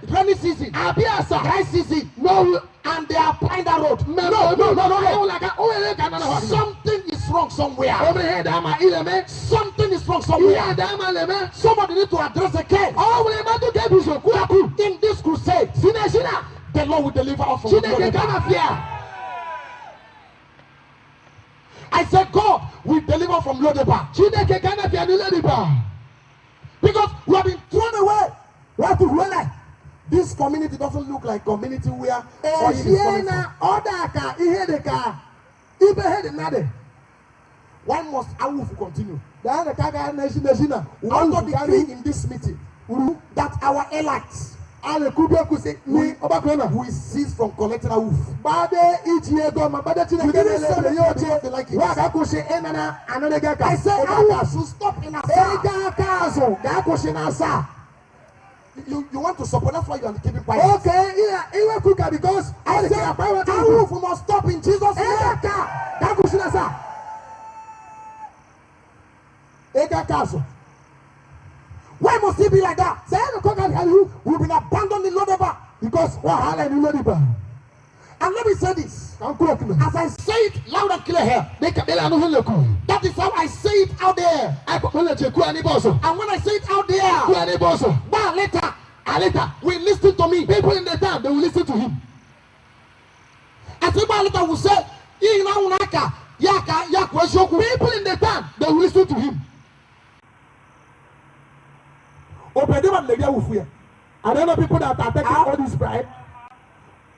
rainy season, dry season. No, and they are applying that road. No. Something is wrong somewhere. Something is wrong somewhere. Somebody need to address the case. In this crusade, the Lord will deliver us from the I said, God will deliver from Lodeba. Because we have been thrown away. This community doesn't look like community where oil is coming from. Why must Awuf continue? I want to decree in this meeting that our elites we cease from collecting Awuf. I said Awuf should stop in Asa. You want to support, that's why you are keeping quiet. Okay, yeah, because I said Awuf must stop in Jesus' name. Why must it be like that? We've been abandoned in Lodeba because and let me say this. As I say it loud and clear here, that is how I say it out there. And when I say it out there, later, we listen to me. People in the town, they will listen to him. I say, later will say, people in the town, they will listen to him. I don't know people that are taking all this bribe.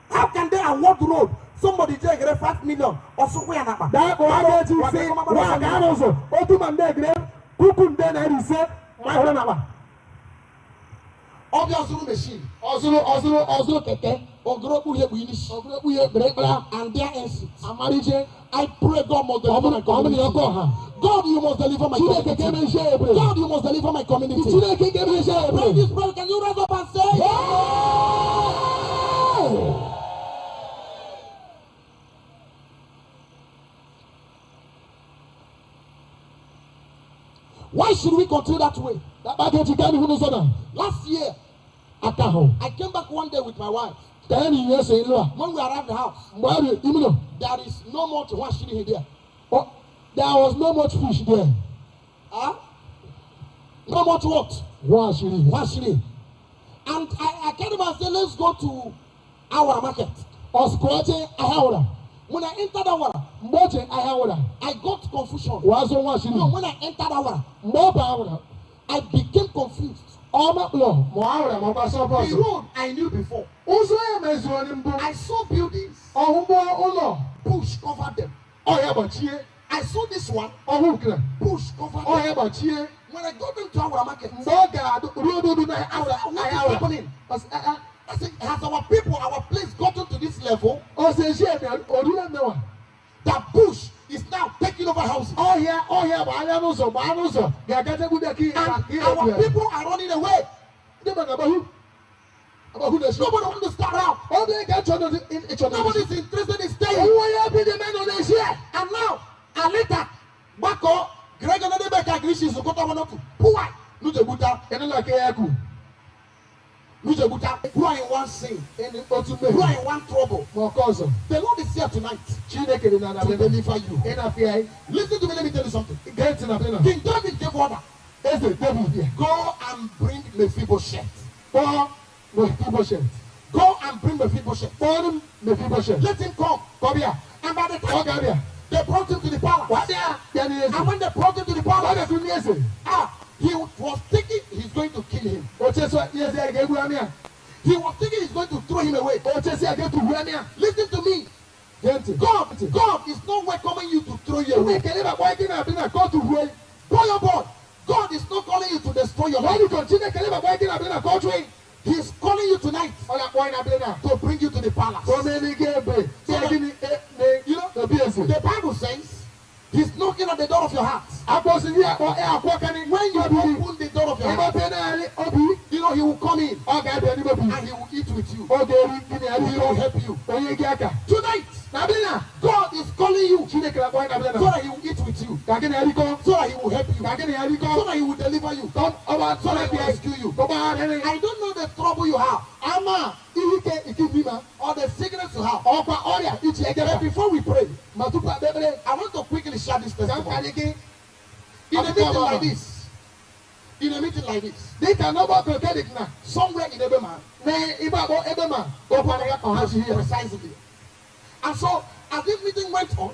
How can they award the road? Somebody take 5 million or so. That obviously machine. Also keke. And their exit. I pray God must deliver my community. God, you must deliver my community. God, you must deliver my community. Pray this prayer. Can you rise up and say? Yeah! Why should we continue that way? Last year, I came back one day with my wife. When we arrived at the house, there is no much washing here. Oh, there was no much fish there. Huh? No much what? Washing. And I came back and said, let's go to our market. When I entered that water, I got confusion. No, when I entered that water, I became confused. The road I knew before. I saw buildings. Bush covered them. I saw this one. Bush covered them. When I got into our market, what is happening? I said, has our people, our place gotten to this level? That bush is now taking over houses. And our people are running away. Nobody wants to start out. Nobody is interested in staying. And now, later, Bako, Greg and the Becca Grishis, who got one up to Pua, Nujabuta, and like Ayaku. Who are in one sin, who are in one trouble. The Lord is here tonight to deliver you. Listen to me, let me tell you something. King David gave order. Go and bring Mephibosheth. Go and bring Mephibosheth. Mephibosheth. Bọ́ọ̀nù Mephibosheth. Let him come. Come here. And by the time Ọ̀gá bíà. they brought him to the palace. Wà á dé à? Yẹ́nì yẹn And sè. when they brought him to the Wà á dé palace, tún ní ẹsẹ̀. he was thinking he's going to kill him. O ṣe sọ yẹ sẹ́ ẹ̀gẹ́ ewu ẹ̀mí à. He was thinking he's going to throw him away. O ṣe sẹ́ ẹ̀gẹ́ tu wu ẹ̀mí à. Listen to me. Jẹ́ntì. God is not welcoming you to throw you away. Ìwé kẹlẹ́ bàbá ẹ̀gẹ́ náà bí náà kóòtù hu ẹ̀. Boy, oh boy, God is not calling you to destroy your Wọ́n life. ní kò tí ní kẹlẹ́ bàbá ẹ̀gẹ́ náà bí náà kóòtù ẹ̀. He's calling you tonight Ọ̀gá pọ̀ ẹ̀nà bí náà. to bring you to the palace. Omi ní gébè. Ṣé ẹ̀gí ni You know, ẹ̀bí ẹ̀sìn? the Bible says he's knocking at the door of your heart. Àpòsí ní àpò kẹ́ni. When you open the door of your Ìbá heart, bẹ́ẹ̀ náà rí ọbí. you know he will come in Ọ̀gá ẹ̀bẹ̀ ní bẹ́ẹ̀ bí. and he will eat with you. Oge eri gini He will ẹ̀rí. help you. Onye gị aka. Tonight, Na bí náà. God is calling you Chineke na kpọọ ẹ̀ka bí so náà. that he will eat with you, Kàkí ni ẹ̀rí kọ́. so that he will help you, Kàkí ni ẹ̀rí so kọ́. that he will deliver you, Tọ́ ọba so sọ̀rọ̀ that he bí will ẹ̀. rescue you. Bọ́bá ẹni. I don't know the trouble you have Ama ihe ike ìkíbi ma. or the sickness you have. Ọkwa ọrịa ichi ẹgẹ But bá. before we pray, Ma tupu abẹ́bẹ́rẹ́. I want to quickly share this Ka m testimony. kàlí gị. In a meeting like this, in a meeting like this, Dịka n'ọgbakọ kedik na. somewhere in Ebema, Na ibe abụọ ebe ma. Ọkwa ya ọha si ihe. precisely. And so, as this meeting went on,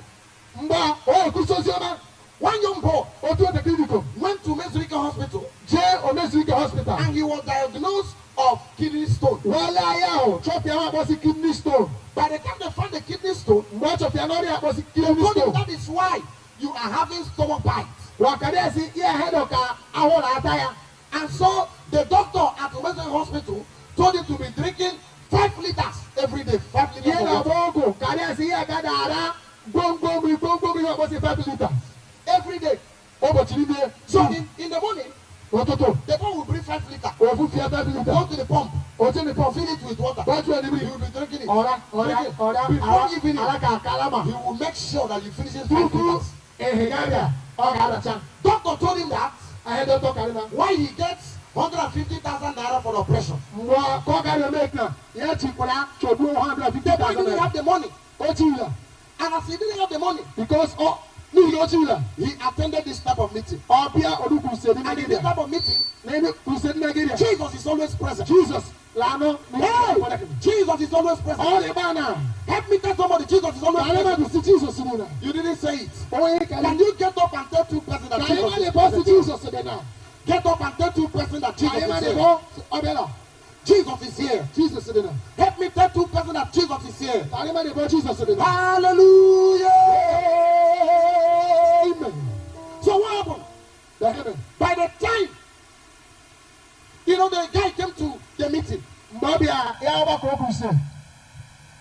Mgbe a o ekusi oziọma. one young boy Otu ote klinik went to Mesurika Hospital jee Omezurike hospital. and he was diagnosed of kidney stone. Wọ́n lé ayé ahụ chọpịa nwa akpọsi kidney stone. By the time they found the kidney stone, Mgbe ọ chọpịa n'ọrịa akpọsi they kidney told him stone. that is why you are having stomach bites. Wakadị esi ihe hedọ ka ahụ na-ata ya. And so the doctor at Mesurika Hospital told him to be drinking 5 liters every day. 5 liters Ihe of water. na-agba ọgwụ karịa esi ihe aga na-ara gwomgwom ihe ọkpọsi 5 liters. Every day. Ụbọchị niile. So in the morning, Ụtụtụ. the boy will bring 5 liters. Ofu fie 5 Go liters. to the pump, Otu ni pọf. fill it with water. Bọ́ọ̀tù ẹni He biri. will be drinking it. Ọra. Before evening, Ara ka kalama. he will make sure that you finish 5 Tupu liters. ehigharịa ọ ga-adacha. Doctor told him that Ahịa dọtọ karịna. why he gets 150,000 naira for the operation. Mgbe ka ọ gara eme na ya chikwara chọgbuo The boy didn't 150,000. have the money. Otu ụlọ. And as he didn't have the money, Because ọ n'ihi na otu ụlọ. he attended this type of meeting. Ọbịa ọdụ kwusịrị And in this Nigeria. type of meeting, N'ebe kwusịrị Nigeria. Jesus is always present. Jesus lanụ. Hey! Jesus is always present. Ọ dị ebe na. Help me tell somebody, Jesus is always Kalịma present. bụ si Jesus nụla. You didn't say it. Onye Can kalị. you get up and tell 2 persons that Kalịma Jesus dị is bọ si present? Jesus dị na. Get up and tell 2 persons that Jesus Kalịma is dị here. bọ ọbịa na. Jesus is here. Jesus dị na. Help me tell 2 persons that Jesus is here. Kalịma dị bọ Jesus dị na. Hallelujah. Amen. So what happened? The heaven. By the time, you know, the guy came to the meeting. Mgbe ọbịa ya ọgbakọ okwu ise.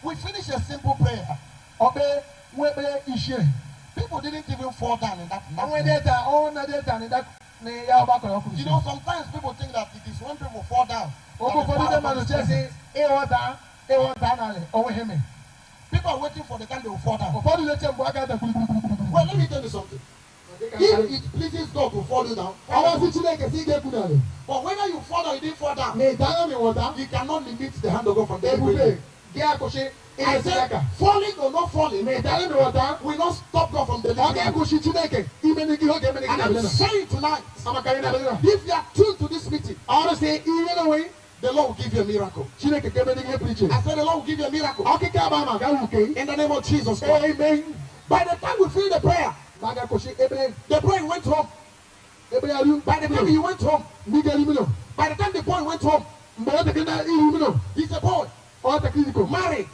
We finished a simple prayer. Ọkpe nwekpe iṣie. People didn't even fall down in that. Onwe data ọnwụ na data na ya ọgbakọ okwu You ise. know, sometimes people think that it is when people fall down. Okwu that the ụfọdụ ndị power of mmadụ God is chesi present. ịghọta narị onwe ha eme. People are waiting for the time they will fall down. Ụfọdụ na-eche mgbe aka dakwuru. Well, let me tell you something. If it pleases God to fall you down, Ọwọ́ sí Chineke si ga-ekwu narị. but whether you fall or you didn't fall down, Na ịdara m ịghọta. you cannot limit the hand of God from the Ebube gị akwụsị I ịresi said, aka. falling or not falling, Na ịdara m ịghọta. will not stop God from Ọ delivering you. ga-ekwuchi Chineke ime gị oge emere gị And na I'm bịa na. saying tonight, Amakarị na bịa na. if you are tuned to this meeting, Ọrụ si ihe na onwe the Lord will give you a miracle. Chineke ka emere gị pụrụ iche. I said the Lord will give you a miracle. Ọkịka agba ma gaa wuke. In the name of Jesus Christ. Amen. By the time we finish the prayer, Ma ga-ekwuchi ebe the boy went home. arụ. By the time he went home, Ndị ga-eri mmiri. by the time the boy went home, Mgbe ọ dịkị na iru mmiri. he's a boy, Ọ dịkị iko. married.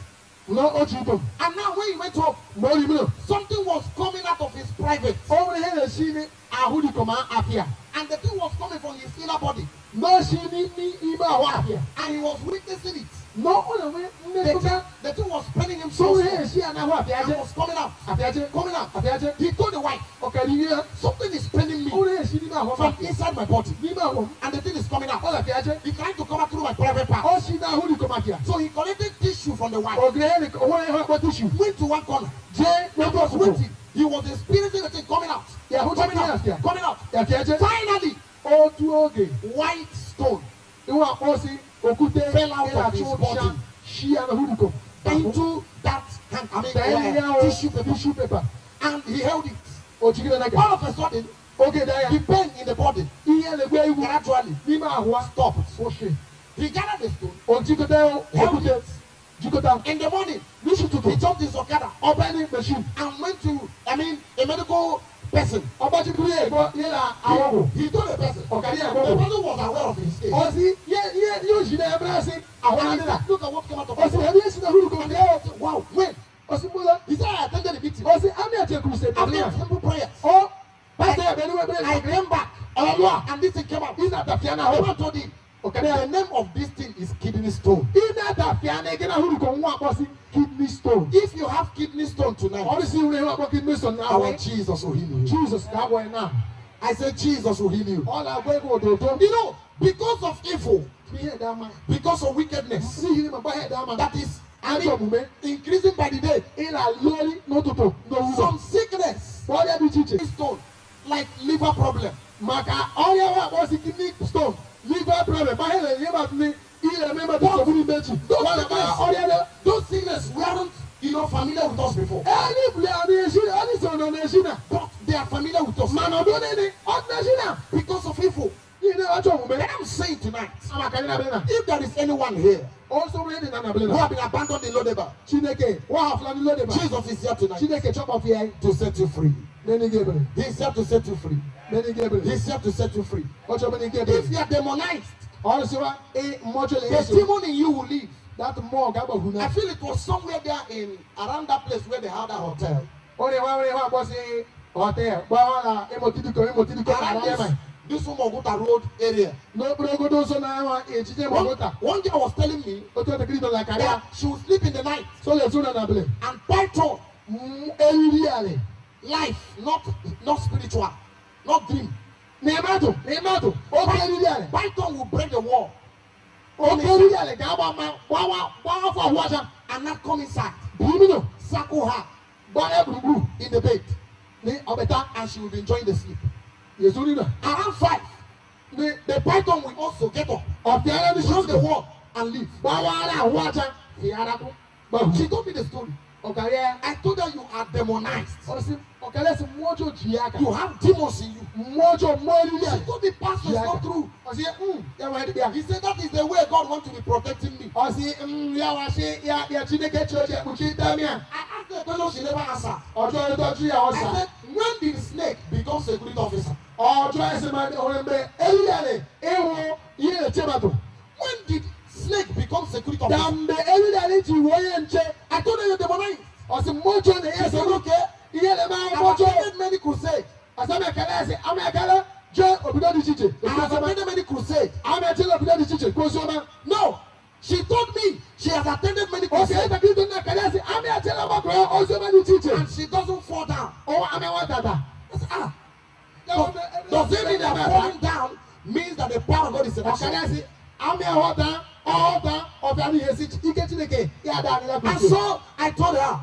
Na otu iko. And now when he went home, Mgbe ọ ri mmiri. something was coming out of his private. O nwere ihe na-esi n'ahụ dị ka ma afịa. And the thing was coming from his inner body. Na-esi n'ime ahụ afịa. And he was witnessing it. Na ọ na-enwe mmetụta. The thing was paining him So so ihe strong. na-esi ya n'ahụ afịa And je. it was coming out. Afịa je. Coming out. Afịa je. He told the wife, Ọ ka riri ya. something is paining me O nwere ihe na-esi n'ime ahụ from afịa. inside my body. N'ime ahụ m. And the thing is coming out. Ọ afịa je. He's trying to come out through my private part. Ọ si n'ahụ dị ka ma afịa. So he collected tissue from the wife. Ọ ga-eri ka o nwere ihe ọkpọ tishu. Went to one corner. Je He n'ebe was ọkụkụ. waiting. He was experiencing the thing coming out. Ya hụ Coming out. afịa. Coming out. Afịa je. Finally, Otu oge. white stone Iwe akpọsi okwute Fell out of ịracha his ụcha body. shia na huriko. into that hand. I mean, Tissue paper. and he held it. O jigide na All ga. of a sudden, Oge da ya. the pain in the body Ihe na-egbu iwu gradually n'ime ahụ a. stopped. O shi. He gathered the stone, O jikọta held okwute. it, In the morning, he jumped his Okada machine and went to, a medical person. He told the person. The person was aware of his case. Look at what came out of his mouth. Wow, when? He said, I attended the meeting. After simple prayers. I came back. And this thing came out. The man told him, the name of this thing is kidney stone. Kidney stone. If you have kidney stone tonight, our Jesus will heal you. I said Jesus will heal you. You know, because of evil, because of wickedness, that is increasing by the day. Some sickness, stone, like liver problem. Kidney stone, liver problem. Those sickness weren't, familiar with us before. But they are familiar with us because of evil. I'm saying tonight, if there is anyone here who have been abandoned in Lodeba, Jesus is here tonight to set you free. He's here to set you free. He's here to set you free. If you are demonized, the demon in you will leave. I feel it was somewhere there around that place where they had a hotel. This Moguta Road area. One day I was telling me that she would sleep in the night and python, life, not spiritual, not dream. Python will break the wall. And not come inside. Circle her in the bed. And she will be enjoying the sleep. Around 5, the python will also get up, cross the wall, and leave. She told me the story. I told her you are demonized. You have demons in you. She told me, Pastor, it's not true. He said that is the way God wants to be protecting me. I asked the question, she never answered. I said, when did the snake become security officer? When did snake become security officer? I told her you're demonized. She said, okay. I've attended many crusades. I have attended many crusades. No. She told me she has attended many crusades. And she doesn't fall down. I said, does it mean that falling down means that the power of God is seduction? And so I told her,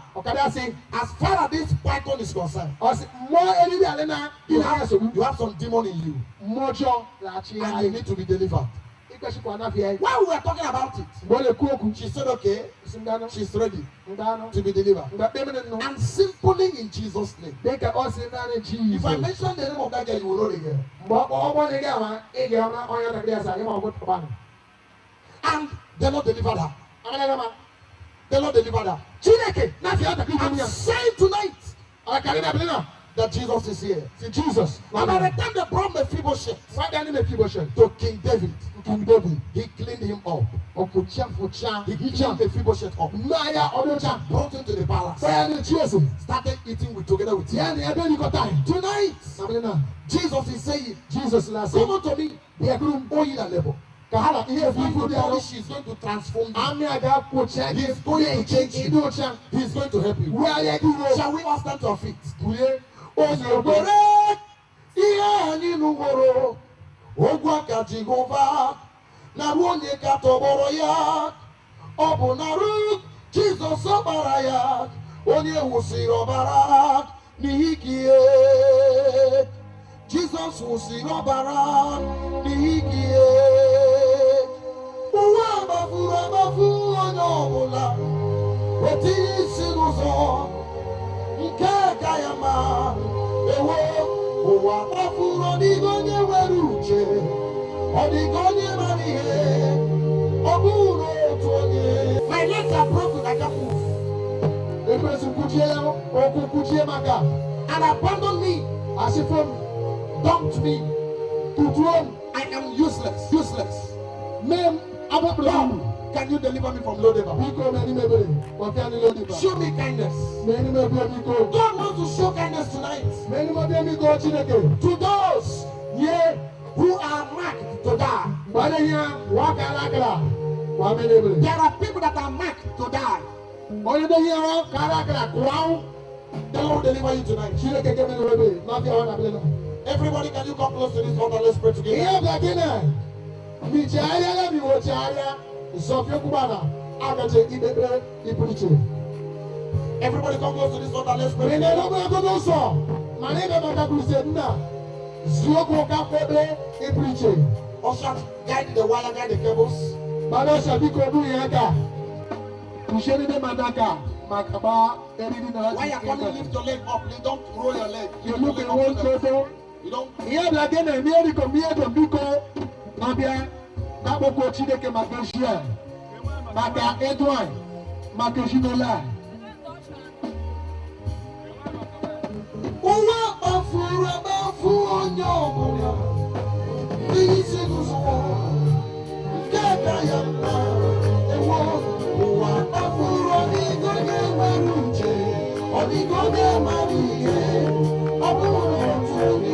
as far as this python is concerned, you have some demon in you, and you need to be delivered. While we were talking about it, she said, okay, she's ready to be delivered. And simply in Jesus' name. If I mention the name of that girl, you will know the girl. And the Lord delivered her. The Lord delivered her. I'm saying tonight that Jesus is here. See, Jesus. And by the time they brought Mephibosheth to King David, he cleaned him up. He cleaned Mephibosheth up. Brought him to the palace. Started eating together with him. Tonight, Jesus is saying, come unto me, all ye that labor. She's going to transform you. He's going to change you. He's going to help you. Shall we all stand to our feet? Jesus Obaraya, onye wusiri ọbara n'ihikie. Jesus wusiri ọbara n'ihikie. Uwe amafu onye ọbụla otinye isi n'ụzọ nke ka ya ma ewo ụwa amafuru ọdịgo onye nwere uche ọdịgo onye mara ihe ọ bụrụ otu onye. My legs are broken. I just move. And abandon me. As if dumped me. I am useless. Useless. Lord, can you deliver me from Lodeba? Show me kindness. God wants to show kindness tonight. To those who are marked to die. There are people that are marked to die. The Lord deliver you tonight. Everybody, can you come close to this altar? Let's pray together. Everybody come close to this altar. Let's pray together. Usher, guide the wire, guide the cables. Why you coming? Lift your leg up. Please don't roll your leg. You look at one photo. You don't. Here again, I'm here to come here to Biko. Nabia, Naboko Chideke Makashia, Maka Edwin, Makashinola. Uwa Afura Bafuonyo, this is Kakayama, the one who are Afura Nigoya Maruche, or Nigoya Marie, Abuna Tony.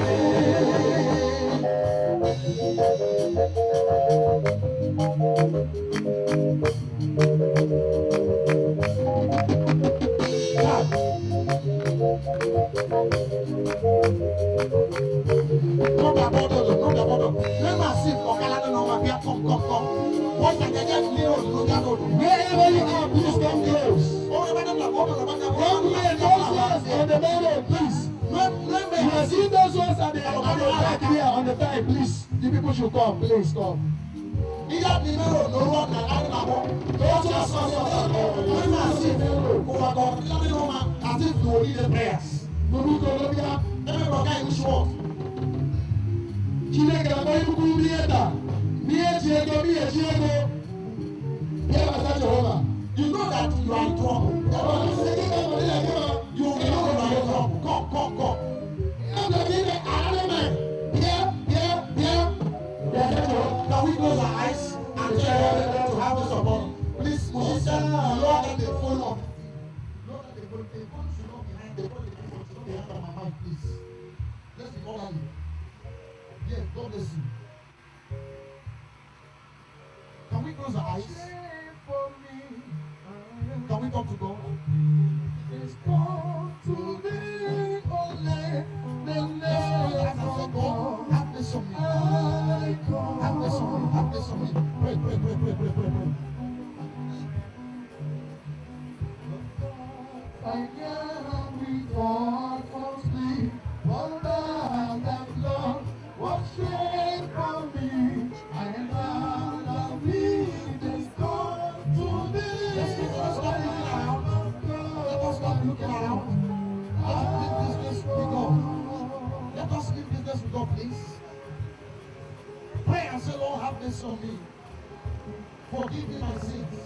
Wherever you are, please come close. Please. You are seeing those ones at the back here on the time, please. The people should come, please come. As if you need the prayers. You know that you are in trouble. You know you are in trouble. Come. Can we close our eyes and tell to have this upon? Please, musician, lower than the phone up. Lower than the phone. The phone should not be behind the phone. The phone should not be behind my mic, please. Let's be orderly. Yes, God bless you. Can we close our eyes? Can we come to God? It's come to me only. Have this on me. Have this on me. Have this on me. Pray. I can't be far from sleep. Wonder that love was shared from me. I am now this come to me. Let's stop looking around. Let's leave this place with God. Let us leave this place with God, please. Pray and say, Lord, have mercy on me. Forgive me my sins.